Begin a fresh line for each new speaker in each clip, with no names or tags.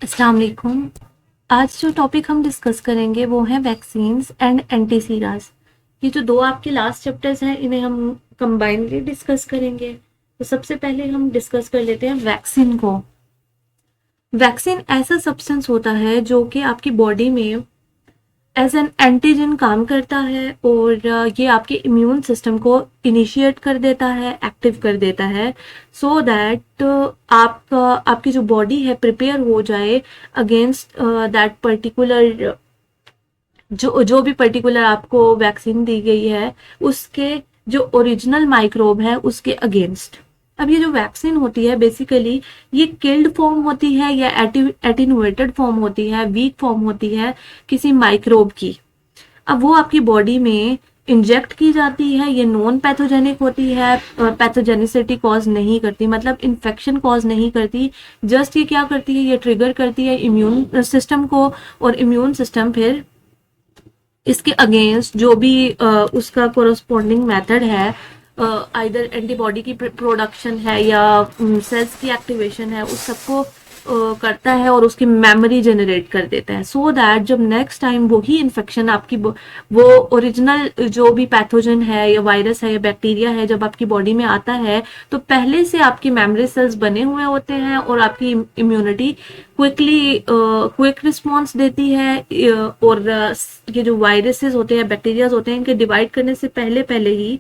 अस्सलाम वालेकुम। आज जो टॉपिक हम डिस्कस करेंगे वो है वैक्सीन्स एंड एंटीसीरास। ये जो दो आपके लास्ट चैप्टर्स हैं इन्हें हम कंबाइनली डिस्कस करेंगे। तो सबसे पहले हम डिस्कस कर लेते हैं वैक्सीन को। वैक्सीन ऐसा सब्सटेंस होता है जो कि आपकी बॉडी में एज एन एंटीजन काम करता है और ये आपके इम्यून सिस्टम को इनिशिएट कर देता है, एक्टिव कर देता है, सो दैट आपकी जो बॉडी है प्रिपेयर हो जाए अगेंस्ट दैट पर्टिकुलर, जो भी पर्टिकुलर आपको वैक्सीन दी गई है उसके जो ओरिजिनल माइक्रोब है उसके अगेंस्ट। अब ये जो वैक्सीन होती है बेसिकली ये किल्ड फॉर्म होती है या एटिनुएटेड फॉर्म होती है, वीक फॉर्म होती है किसी माइक्रोब की। अब वो आपकी बॉडी में इंजेक्ट की जाती है। ये नॉन पैथोजेनिक होती है, पैथोजेनिसिटी कॉज नहीं करती, मतलब इन्फेक्शन कॉज नहीं करती। जस्ट ये क्या करती है, ये ट्रिगर करती है इम्यून सिस्टम को, और इम्यून सिस्टम फिर इसके अगेंस्ट जो भी उसका कोरस्पॉन्डिंग मेथड है, आइदर एंटीबॉडी की प्रोडक्शन है या सेल्स की एक्टिवेशन है, उस सबको करता है और उसकी मेमोरी जनरेट कर देता है, सो दैट जब नेक्स्ट टाइम वही इन्फेक्शन आपकी वो ओरिजिनल जो भी पैथोजन है या वायरस है या बैक्टीरिया है जब आपकी बॉडी में आता है तो पहले से आपकी मेमोरी सेल्स बने हुए होते हैं और आपकी इम्यूनिटी क्विक रिस्पॉन्स देती है। और ये जो वायरसेस होते हैं, बैक्टीरिया होते हैं, इनके डिवाइड करने से पहले पहले ही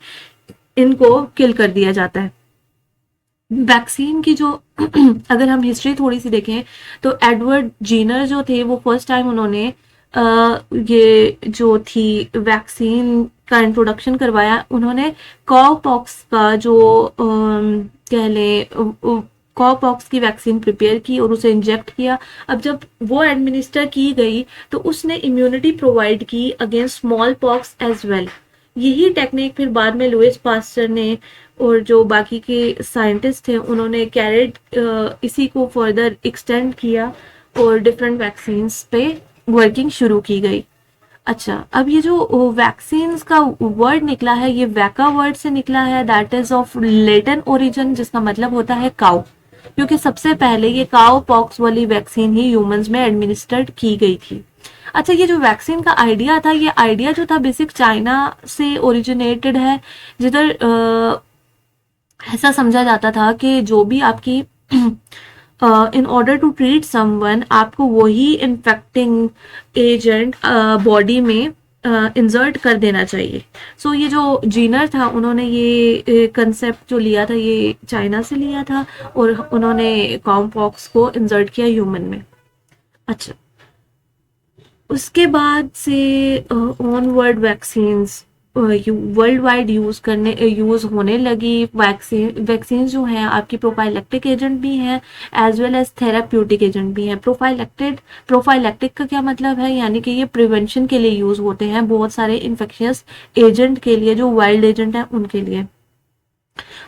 इनको किल कर दिया जाता है। वैक्सीन की जो अगर हम हिस्ट्री थोड़ी सी देखें तो एडवर्ड जीनर जो थे वो फर्स्ट टाइम उन्होंने ये जो थी वैक्सीन का इंट्रोडक्शन करवाया। उन्होंने कॉव पॉक्स का जो कह लें कॉव पॉक्स की वैक्सीन प्रिपेयर की और उसे इंजेक्ट किया। अब जब वो एडमिनिस्टर की गई तो उसने इम्यूनिटी प्रोवाइड की against smallpox as well. यही टेक्निक फिर बाद में लुइस पास्टर ने और जो बाकी के साइंटिस्ट थे उन्होंने कैरेड इसी को फर्दर एक्सटेंड किया और डिफरेंट वैक्सीन्स पे वर्किंग शुरू की गई। अच्छा, अब ये जो वैक्सीन्स का वर्ड निकला है ये वैका वर्ड से निकला है, that is of Latin origin, जिसका मतलब होता है काउ, क्योंकि सबसे पहले ये काउ पॉक्स वाली वैक्सीन ही ह्यूमंस में एडमिनिस्टर्ड की गई थी। अच्छा, ये जो वैक्सीन का आइडिया था, ये आइडिया जो था बेसिक चाइना से ओरिजिनेटेड है, जिधर ऐसा समझा जाता था कि जो भी आपकी in order to treat someone आपको वही इन्फेक्टिंग एजेंट बॉडी में इंसर्ट कर देना चाहिए। सो ये जो जीनर था उन्होंने ये कंसेप्ट जो लिया था ये चाइना से लिया था और उन्होंने कॉम्पॉक्स को इंसर्ट किया ह्यूमन में। अच्छा, उसके बाद से onward vaccines world wide use होने लगी। वैक्सीन जो हैं आपकी प्रोफाइलेक्टिक एजेंट भी हैं as well as therapeutic agent भी हैं। प्रोफाइलेक्टिक का क्या मतलब है, यानी कि ये प्रिवेंशन के लिए यूज होते हैं बहुत सारे इन्फेक्शियस एजेंट के लिए जो वाइल्ड एजेंट हैं उनके लिए।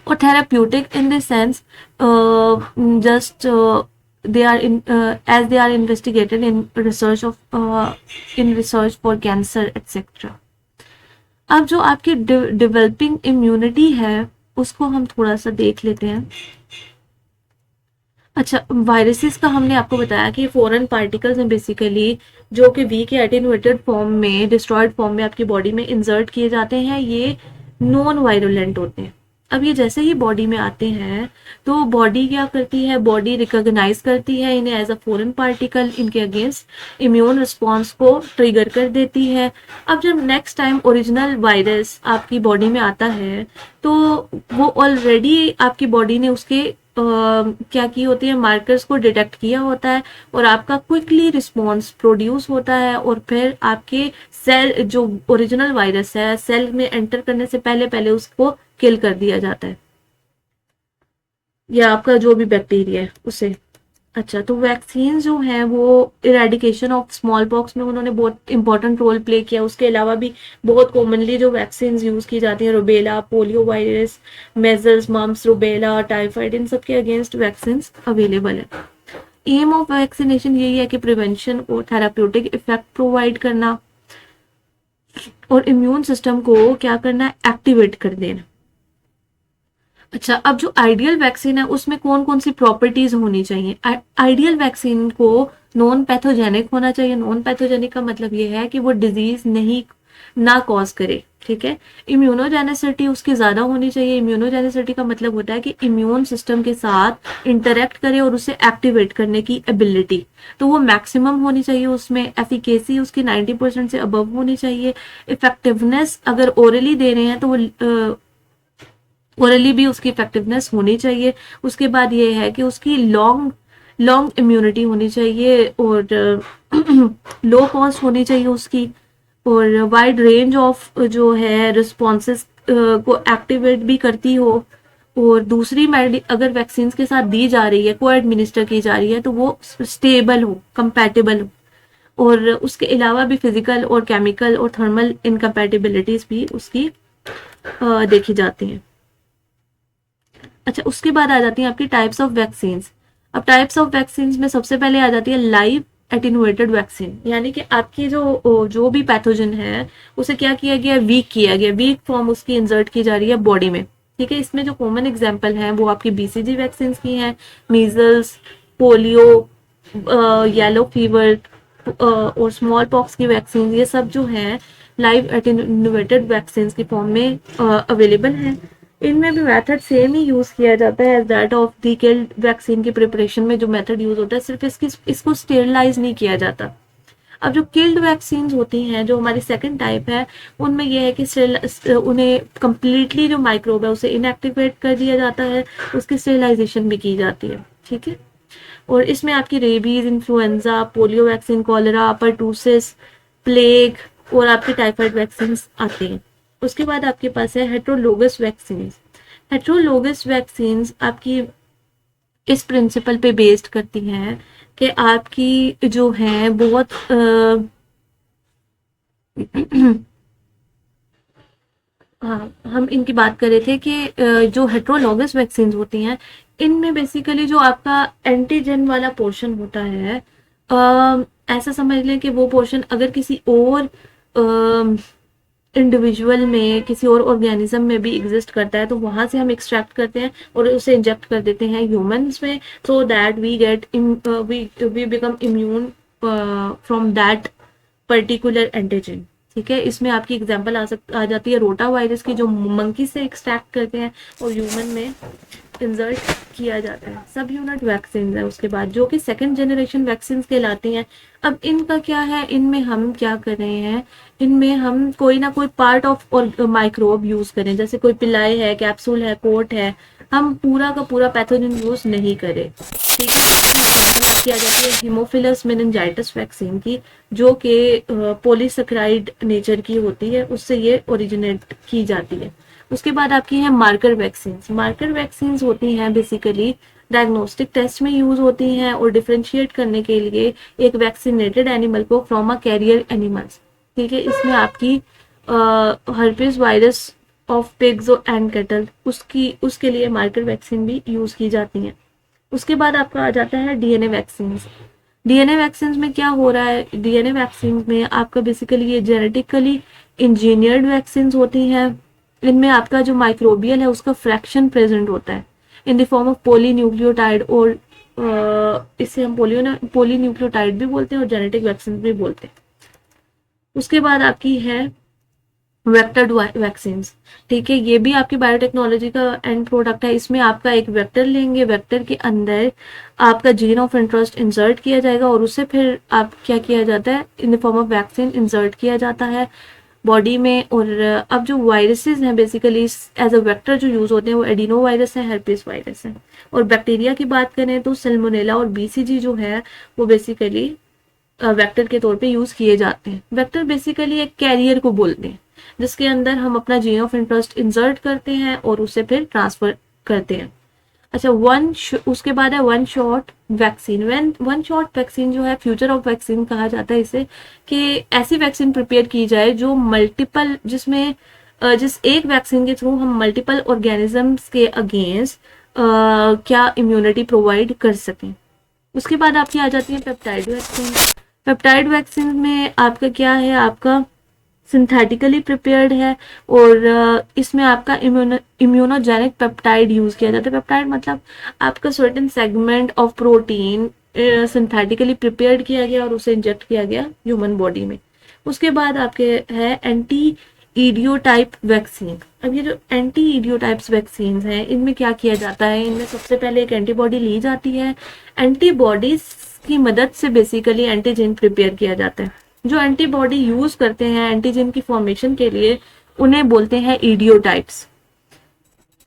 और therapeutic in the sense just they are in as they are investigated in research for cancer etc. अब जो आपकी डेवलपिंग इम्यूनिटी है उसको हम थोड़ा सा देख लेते हैं। अच्छा, वायरसेस का हमने आपको बताया कि फॉरेन पार्टिकल्स हैं बेसिकली जो कि वीक या एटेन्यूएटेड फॉर्म में, डिस्ट्रॉयड फॉर्म में आपकी बॉडी में इंसर्ट किए जाते हैं। ये नॉन वायरुलेंट होते हैं। अब ये जैसे ही बॉडी में आते हैं तो बॉडी क्या करती है, बॉडी रिकॉग्नाइज करती है इन्हें एज अ फॉरेन पार्टिकल, इनके अगेंस्ट इम्यून रिस्पॉन्स को ट्रिगर कर देती है। अब जब नेक्स्ट टाइम ओरिजिनल वायरस आपकी बॉडी में आता है तो वो ऑलरेडी आपकी बॉडी ने उसके क्या की होती है, मार्कर्स को डिटेक्ट किया होता है और आपका क्विकली रिस्पॉन्स प्रोड्यूस होता है और फिर आपके सेल जो ओरिजिनल वायरस है सेल में एंटर करने से पहले पहले उसको किल कर दिया जाता है, या आपका जो भी बैक्टीरिया है उसे। अच्छा, तो वैक्सीन जो हैं वो इरेडिकेशन ऑफ स्मॉल पॉक्स में उन्होंने बहुत इंपॉर्टेंट रोल प्ले किया। उसके अलावा भी बहुत कॉमनली जो वैक्सीन यूज की जाती हैं, rubella, polio virus, measles, mumps, rubella, typhoid, इन सब के अगेंस्ट वैक्सीन अवेलेबल है। एम ऑफ वैक्सीनेशन यही है कि प्रिवेंशन और थेराप्यूटिक इफेक्ट प्रोवाइड करना और इम्यून सिस्टम को क्या करना, एक्टिवेट कर देना। अच्छा, अब जो आइडियल वैक्सीन है उसमें कौन कौन सी प्रॉपर्टीज होनी चाहिए। आइडियल वैक्सीन को नॉन पैथोजेनिक होना चाहिए। नॉन पैथोजेनिक का मतलब ये है कि वो डिजीज नहीं ना कॉज करे, ठीक है। इम्यूनोजेनिसिटी उसकी ज्यादा होनी चाहिए। इम्यूनोजेनिसिटी का मतलब होता है कि इम्यून सिस्टम के साथ इंटरेक्ट करे और उसे एक्टिवेट करने की एबिलिटी, तो वो मैक्सिमम होनी चाहिए उसमें। एफिकेसी उसकी 90% से अबव होनी चाहिए। इफेक्टिवनेस अगर ओरली दे रहे हैं तो वो ओरली भी उसकी इफेक्टिवनेस होनी चाहिए। उसके बाद ये है कि उसकी लॉन्ग लॉन्ग इम्यूनिटी होनी चाहिए और लो कॉस्ट होनी चाहिए उसकी, और वाइड रेंज ऑफ जो है रिस्पॉन्सेस को एक्टिवेट भी करती हो। और दूसरी अगर वैक्सीन के साथ दी जा रही है, को एडमिनिस्टर की जा रही है, तो वो स्टेबल हो, कंपैटिबल हो। और उसके अलावा भी फिजिकल और केमिकल और थर्मल इनकम्पैटिबिलिटीज भी उसकी देखी जाती हैं। अच्छा, उसके बाद आ जाती हैं आपकी टाइप्स ऑफ वैक्सीन। अब टाइप्स ऑफ वैक्सीन में सबसे पहले आ जाती है लाइव एटिनुएटेड वैक्सीन, यानी कि आपकी जो भी पैथोजन है उसे क्या किया गया, वीक किया गया, वीक फॉर्म उसकी इंसर्ट की जा रही है बॉडी में, ठीक है। इसमें जो कॉमन एग्जाम्पल हैं वो आपकी बीसीजी वैक्सीन की हैं, मीजल्स, पोलियो, येलो फीवर और स्मॉल पॉक्स की वैक्सीन, ये सब जो है लाइव एटिनुएटेड वैक्सीन की फॉर्म में अवेलेबल हैं। इनमें भी मेथड सेम ही यूज किया जाता है as that of the killed vaccine की प्रिपरेशन में जो मेथड यूज होता है, सिर्फ इसको स्टेरलाइज नहीं किया जाता। अब जो किल्ड वैक्सीन होती हैं, जो हमारी सेकंड टाइप है, उनमें यह है कि उन्हें कंप्लीटली जो माइक्रोब है उसे इनएक्टिवेट कर दिया जाता है, उसकी स्टेरिलाइजेशन भी की जाती है, ठीक है। और इसमें आपकी rabies, influenza, polio vaccine, cholera, pertussis, plague और आपकी टाइफाइड वैक्सीन आती हैं। उसके बाद आपके पास है हेट्रोलोगस वैक्सीन। हेट्रोलोगस वैक्सीन आपकी इस प्रिंसिपल पे बेस्ड करती हैं कि आपकी जो है बहुत हाँ, हम इनकी बात कर रहे थे कि जो हेट्रोलोगस वैक्सीन होती हैं, इनमें बेसिकली जो आपका एंटीजन वाला पोर्शन होता है, ऐसा समझ लें कि वो पोर्शन अगर किसी और इंडिविजुअल में, किसी और ऑर्गेनिज्म में भी एग्जिस्ट करता है, तो वहां से हम एक्सट्रैक्ट करते हैं और उसे इंजेक्ट कर देते हैं ह्यूमंस में, so that we get we become immune from that particular antigen, ठीक है। इसमें आपकी एग्जांपल आ जाती है रोटा वायरस की, जो मंकी से एक्सट्रैक्ट करते हैं और ह्यूमन में इंसर्ट किया जाता है। सब यूनिट वैक्सीन है उसके बाद, जो कि सेकंड जनरेशन वैक्सीन कहलाती हैं। अब इनका क्या है, इनमें हम क्या कर रहे हैं, इनमें हम कोई ना कोई पार्ट ऑफ और माइक्रोब यूज करें, जैसे कोई पिलाई है, कैप्सूल है, कोट है, हम पूरा का पूरा पैथोजन यूज नहीं करें, ठीक है। एग्जाम्पल आपकी आ जाती है हीमोफिलस मेनिंजाइटिस वैक्सीन की, जो कि पॉलीसेकेराइड नेचर की होती है, उससे ये ओरिजिनेट की जाती है। उसके बाद आपकी है मार्कर वैक्सीन। मार्कर वैक्सीन होती हैं बेसिकली डायग्नोस्टिक टेस्ट में यूज होती हैं और डिफरेंशिएट करने के लिए एक वैक्सीनेटेड एनिमल को फ्रॉम अ कैरियर एनिमल्स, ठीक है। इसमें आपकी herpes virus of pigs and cattle, उसके लिए मार्कर वैक्सीन भी यूज की जाती हैं। उसके बाद आपका आ जाता है डीएनए वैक्सीन। डीएनए वैक्सीन में क्या हो रहा है, डीएनए वैक्सीन में आपका बेसिकली ये जेनेटिकली इंजीनियर्ड वैक्सीन होती हैं। इनमें आपका जो माइक्रोबियल है उसका फ्रैक्शन प्रेजेंट होता है in the form of polynucleotide, और इसे हम पॉलीन्यूक्लियोटाइड भी बोलते हैं और जेनेटिक वैक्सीन भी बोलते हैं। उसके बाद आपकी है वेक्टर वैक्सीन, ठीक है। ये भी आपकी बायोटेक्नोलॉजी का एंड प्रोडक्ट है। इसमें आपका एक वेक्टर लेंगे, वेक्टर के अंदर आपका जीन ऑफ इंटरेस्ट इंसर्ट किया जाएगा और उससे फिर आप क्या किया जाता है, in the form of vaccine insert किया जाता है बॉडी में। और अब जो वायरसेस हैं बेसिकली एज अ वेक्टर जो यूज होते हैं, वो एडिनो वायरस है, हेर्पिस वायरस है। और बैक्टीरिया की बात करें तो सैल्मोनेला और बीसीजी जो है वो बेसिकली वेक्टर के तौर पे यूज किए जाते हैं। वेक्टर बेसिकली एक कैरियर को बोलते हैं, जिसके अंदर हम अपना जीन ऑफ इंटरेस्ट इंसर्ट करते हैं और उसे फिर ट्रांसफर करते हैं। अच्छा, उसके बाद है one shot vaccine. One shot vaccine जो है फ्यूचर ऑफ वैक्सीन कहा जाता है इसे, कि ऐसी वैक्सीन प्रिपेयर की जाए जो मल्टीपल, जिस एक वैक्सीन के थ्रू हम मल्टीपल ऑर्गेनिजम्स के अगेंस्ट क्या इम्यूनिटी प्रोवाइड कर सकें। उसके बाद आपकी आ जाती है पेप्टाइड वैक्सीन। पेप्टाइड वैक्सीन में आपका क्या है, आपका सिंथेटिकली प्रिपेयर्ड है और इसमें आपका इम्यूनोजेनिक पेप्टाइड यूज किया जाता है। पेप्टाइड मतलब आपका certain segment of protein synthetically prepared किया गया और उसे इंजेक्ट किया गया ह्यूमन बॉडी में। उसके बाद आपके है एंटी ईडियोटाइप वैक्सीन। अब ये जो एंटी ईडियोटाइप्स वैक्सीन हैं, इनमें क्या किया जाता है, इनमें सबसे पहले एक एंटीबॉडी ली जाती है। एंटीबॉडीज की मदद से बेसिकली एंटीजन प्रिपेयर किया जाता है। जो एंटीबॉडी यूज करते हैं एंटीजन की फॉर्मेशन के लिए, उन्हें बोलते हैं ईडियोटाइप्स।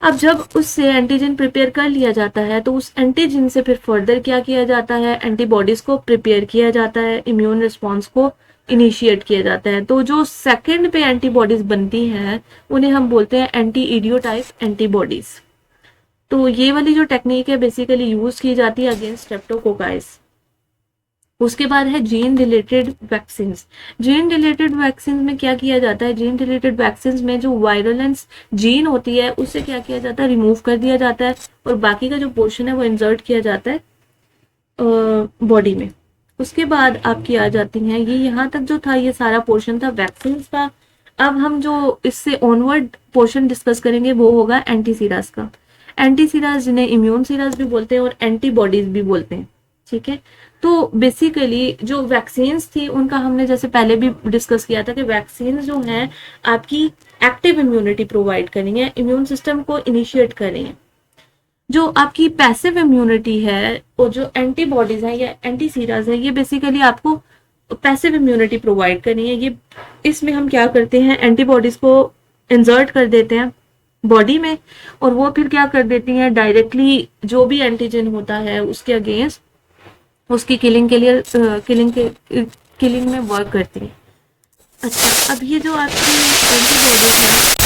अब जब उससे एंटीजन प्रिपेयर कर लिया जाता है तो उस एंटीजन से फिर फर्दर क्या किया जाता है, एंटीबॉडीज को प्रिपेयर किया जाता है, इम्यून रिस्पॉन्स को इनिशिएट किया जाता है। तो जो सेकंड पे एंटीबॉडीज बनती हैं उन्हें हम बोलते हैं एंटी इडियोटाइप एंटीबॉडीज। तो ये वाली जो टेक्निक है बेसिकली यूज की जाती है अगेंस्ट स्ट्रेप्टोकोकाइस। उसके बाद है gene related vaccine. Gene related vaccine में क्या किया जाता है, जीन रिलेटेड वैक्सीन में जो वायरुलेंस जीन होती है उससे क्या किया जाता है, रिमूव कर दिया जाता है और बाकी का जो पोर्शन है वो इंसर्ट किया जाता है बॉडी में। उसके बाद आपकी आ जाती हैं, ये यहाँ तक जो था ये सारा पोर्शन था वैक्सीन का। अब हम जो इससे ऑनवर्ड पोर्शन डिस्कस करेंगे वो होगा एंटीसीरास का। एंटीसीरास जिन्हें इम्यून सीरास भी बोलते हैं और एंटीबॉडीज भी बोलते हैं, ठीक है। तो बेसिकली जो वैक्सीन्स थी उनका हमने जैसे पहले भी डिस्कस किया था कि वैक्सीन जो हैं आपकी एक्टिव इम्यूनिटी प्रोवाइड करेंगे, इम्यून सिस्टम को इनिशिएट करेंगे। जो आपकी पैसिव इम्यूनिटी है और जो एंटीबॉडीज है या एंटीसीरास है, ये बेसिकली आपको पैसिव इम्यूनिटी प्रोवाइड करनी है। ये इसमें हम क्या करते हैं, एंटीबॉडीज को इंसर्ट कर देते हैं बॉडी में और वो फिर क्या कर देती हैं, डायरेक्टली जो भी एंटीजन होता है उसके अगेंस्ट उसकी किलिंग के लिए किलिंग में वर्क करती है। अच्छा, अब ये जो आपकी एंटीबॉडीज है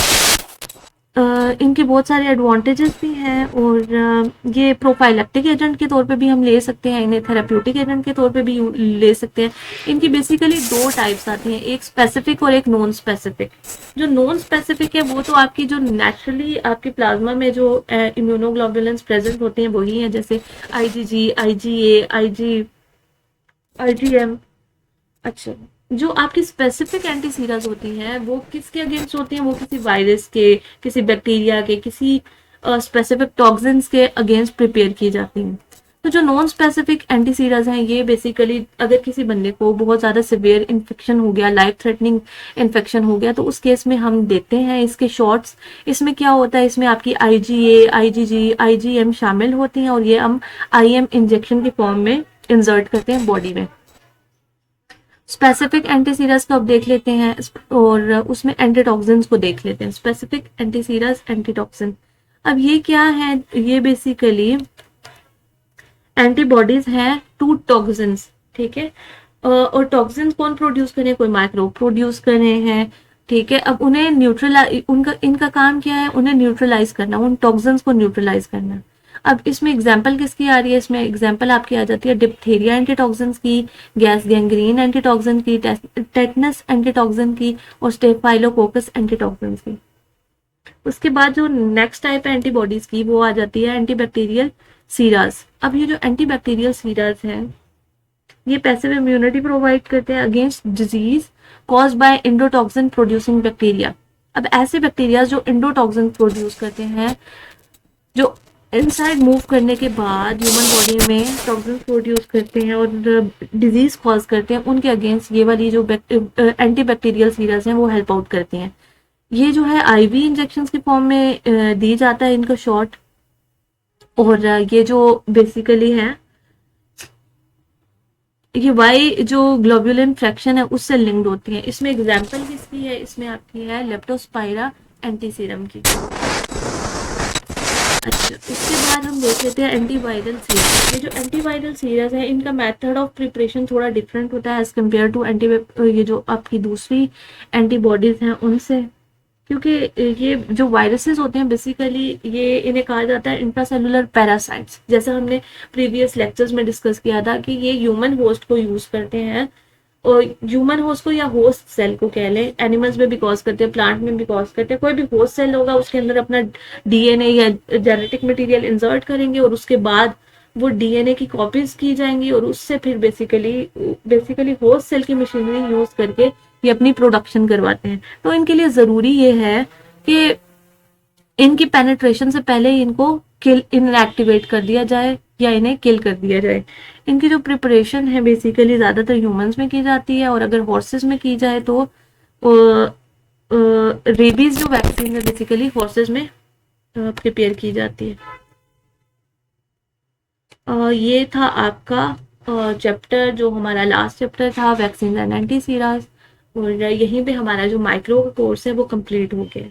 इनके बहुत सारे एडवांटेजेस भी हैं और ये प्रोफाइलेक्टिक एजेंट के तौर पे भी हम ले सकते हैं, इन्हें थेराप्यूटिक एजेंट के तौर पे भी ले सकते हैं। इनकी बेसिकली दो टाइप्स आती हैं, एक स्पेसिफिक और एक नॉन स्पेसिफिक। जो नॉन स्पेसिफिक है वो तो आपकी जो नेचुरली आपके प्लाज्मा में जो इम्यूनोग्लोबुलिन्स प्रेजेंट होते हैं वही हैं, जैसे IgG, IgA, IgM। अच्छा, जो आपकी स्पेसिफिक एंटीसीरास होती हैं वो किसके अगेंस्ट होती हैं, वो किसी वायरस के, किसी बैक्टीरिया के, किसी स्पेसिफिक टॉक्सिन्स के अगेंस्ट प्रिपेयर की जाती हैं। तो जो नॉन स्पेसिफिक एंटीसीरास हैं ये बेसिकली अगर किसी बंदे को बहुत ज़्यादा सिवियर इन्फेक्शन हो गया, लाइफ थ्रेटनिंग इन्फेक्शन हो गया, तो उस केस में हम देते हैं इसके शॉट्स। इसमें क्या होता है, इसमें आपकी IgA, IgG, IgM शामिल होती हैं और ये हम IM इंजेक्शन के फॉर्म में इंसर्ट करते हैं बॉडी में। स्पेसिफिक एंटीसीरास को अब देख लेते हैं और उसमें एंटीटॉक्सिन्स को देख लेते हैं। स्पेसिफिक एंटीसीरास, एंटीटॉक्सिन, अब ये क्या है, ये बेसिकली एंटीबॉडीज हैं टू टॉक्सिन्स, ठीक है। और टॉक्सिन्स कौन प्रोड्यूस करे, कोई माइक्रोब प्रोड्यूस कर रहे हैं, ठीक है। अब उन्हें इनका काम क्या है, उन्हें न्यूट्रलाइज करना, उन टॉक्सिन्स को न्यूट्रलाइज करना। अब इसमें एग्जाम्पल किसकी आ रही है, इसमें एग्जाम्पल आपकी आ जाती है डिप्थीरिया एंटीटॉक्सिन्स की, गैस गैंग्रीन एंटीटॉक्सिन की, टेटनस एंटीटॉक्सिन की और स्टेफाइलोकोकस एंटीटॉक्सिन की। उसके बाद जो नेक्स्ट टाइप है एंटीबॉडीज की वो आ जाती है एंटीबैक्टीरियल सीरास। अब ये जो एंटीबैक्टीरियल सीरास हैं ये पैसिव इम्यूनिटी प्रोवाइड करते हैं against disease caused by endotoxin producing bacteria. अब ऐसे बैक्टीरिया जो इंडोटॉक्सिन प्रोड्यूस करते हैं, जो इनसाइड मूव करने के बाद ह्यूमन बॉडी में टॉक्सिन प्रोड्यूस करते हैं और डिजीज कॉज करते हैं, उनके अगेंस्ट ये वाली जो एंटीबैक्टीरियल सीरास हैं वो हेल्प आउट करती हैं। ये जो है IV इंजेक्शन के फॉर्म में दी जाता है इनका शॉट, और ये जो बेसिकली है ये वाई जो ग्लोबुलिन फ्रैक्शन है उससे लिंक्ड होती है। इसमें एग्जांपल किसकी है, इसमें आपकी है लेप्टोस्पाइरा एंटीसीरम की। अच्छा, इसके बाद हम देख लेते हैं एंटीवायरल सीरस। ये जो एंटीवायरल सीरस है इनका मेथड ऑफ प्रिपरेशन थोड़ा डिफरेंट होता है एज कम्पेयर टू ये जो आपकी दूसरी एंटीबॉडीज हैं उनसे, क्योंकि ये जो वायरसेस होते हैं बेसिकली ये इन्हें कहा जाता है इंट्रासेलुलर पैरासाइट्स। जैसा हमने प्रीवियस लेक्चर्स में डिस्कस किया था कि ये ह्यूमन होस्ट को यूज करते हैं, और ह्यूमन होस्ट को या होस्ट सेल को कह लें, एनिमल्स में भी कॉज करते हैं, प्लांट में भी कॉज करते हैं। कोई भी होस्ट सेल होगा उसके अंदर अपना DNA या जेनेटिक मटेरियल इंसर्ट करेंगे और उसके बाद वो DNA की कॉपीज की जाएंगी और उससे फिर बेसिकली होस्ट सेल की मशीनरी यूज करके ये अपनी प्रोडक्शन करवाते हैं। तो इनके लिए जरूरी ये है कि इनकी पेनिट्रेशन से पहले ही इनको किल इनएक्टिवेट कर दिया जाए या इन्हें किल कर दिया जाए। इनकी जो प्रिपरेशन है बेसिकली ज़्यादातर ह्यूमंस में की जाती है, और अगर हॉर्सेस में की जाए तो रेबीज जो वैक्सीन है बेसिकली हॉर्सेस में प्रिपेयर की जाती है। ये था आपका चैप्टर, जो हमारा लास्ट चैप्टर था, वैक्सीन एंड एंटीसीरास, और यहीं पे हमारा जो माइक्रो कोर्स है वो कंप्लीट हो गया।